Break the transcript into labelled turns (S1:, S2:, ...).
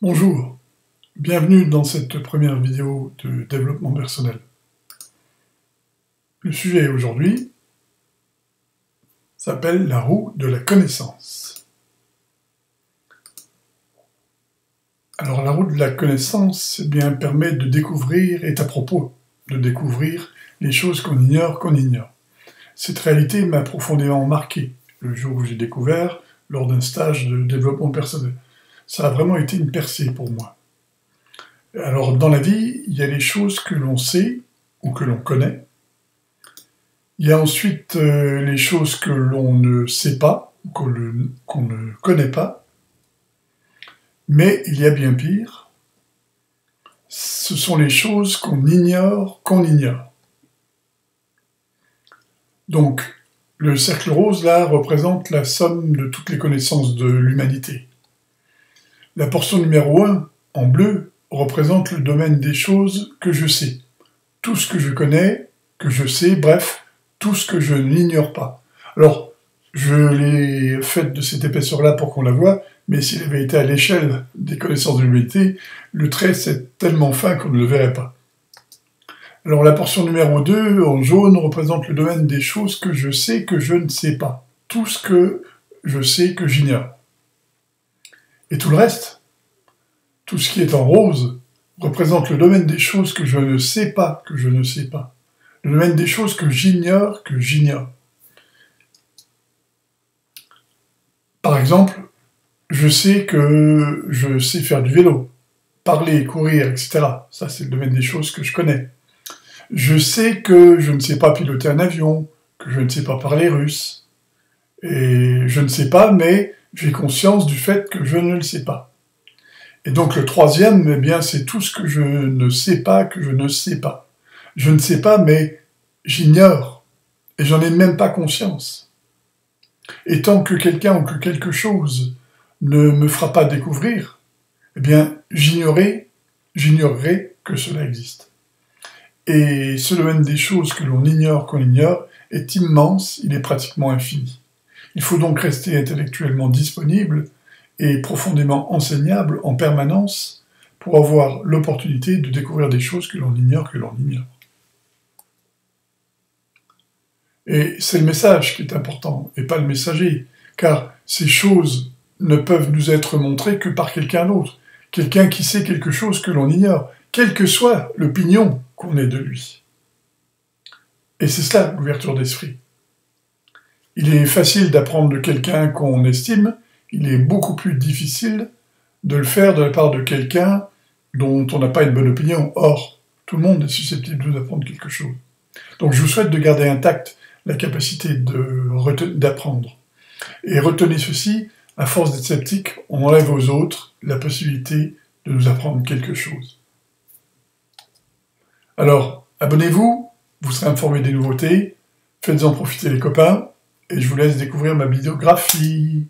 S1: Bonjour, bienvenue dans cette première vidéo de développement personnel. Le sujet aujourd'hui s'appelle la roue de la connaissance. Alors la roue de la connaissance permet de découvrir, est à propos de découvrir les choses qu'on ignore. Cette réalité m'a profondément marqué le jour où j'ai découvert lors d'un stage de développement personnel. Ça a vraiment été une percée pour moi. Alors, dans la vie, il y a les choses que l'on sait ou que l'on connaît. Il y a ensuite les choses que l'on ne sait pas ou qu'on ne connaît pas. Mais il y a bien pire. Ce sont les choses qu'on ignore. Donc, le cercle rose, là, représente la somme de toutes les connaissances de l'humanité. La portion numéro 1, en bleu, représente le domaine des choses que je sais. Tout ce que je connais, que je sais, bref, tout ce que je n'ignore pas. Alors, je l'ai faite de cette épaisseur-là pour qu'on la voie, mais s'il avait été à l'échelle des connaissances de l'humanité, le trait c'est tellement fin qu'on ne le verrait pas. Alors la portion numéro 2, en jaune, représente le domaine des choses que je sais, que je ne sais pas. Tout ce que je sais, que j'ignore. Et tout le reste, tout ce qui est en rose, représente le domaine des choses que je ne sais pas, Le domaine des choses que j'ignore. Par exemple, je sais que je sais faire du vélo, parler, courir, etc. Ça, c'est le domaine des choses que je connais. Je sais que je ne sais pas piloter un avion, que je ne sais pas parler russe. Et je ne sais pas, mais j'ai conscience du fait que je ne le sais pas. Et donc le troisième, c'est tout ce que je ne sais pas, que je ne sais pas. Je ne sais pas, mais j'ignore. Et j'en ai même pas conscience. Et tant que quelqu'un ou que quelque chose ne me fera pas découvrir, j'ignorerai que cela existe. Et ce domaine des choses que l'on ignore est immense, il est pratiquement infini. Il faut donc rester intellectuellement disponible et profondément enseignable en permanence pour avoir l'opportunité de découvrir des choses que l'on ignore. Et c'est le message qui est important, et pas le messager, car ces choses ne peuvent nous être montrées que par quelqu'un d'autre, quelqu'un qui sait quelque chose que l'on ignore, quelle que soit l'opinion qu'on ait de lui. Et c'est cela, l'ouverture d'esprit. Il est facile d'apprendre de quelqu'un qu'on estime, il est beaucoup plus difficile de le faire de la part de quelqu'un dont on n'a pas une bonne opinion. Or, tout le monde est susceptible de nous apprendre quelque chose. Donc je vous souhaite de garder intacte la capacité d'apprendre. Et retenez ceci, à force d'être sceptique, on enlève aux autres la possibilité de nous apprendre quelque chose. Alors, abonnez-vous, vous serez informé des nouveautés, faites-en profiter les copains, et je vous laisse découvrir ma bibliographie.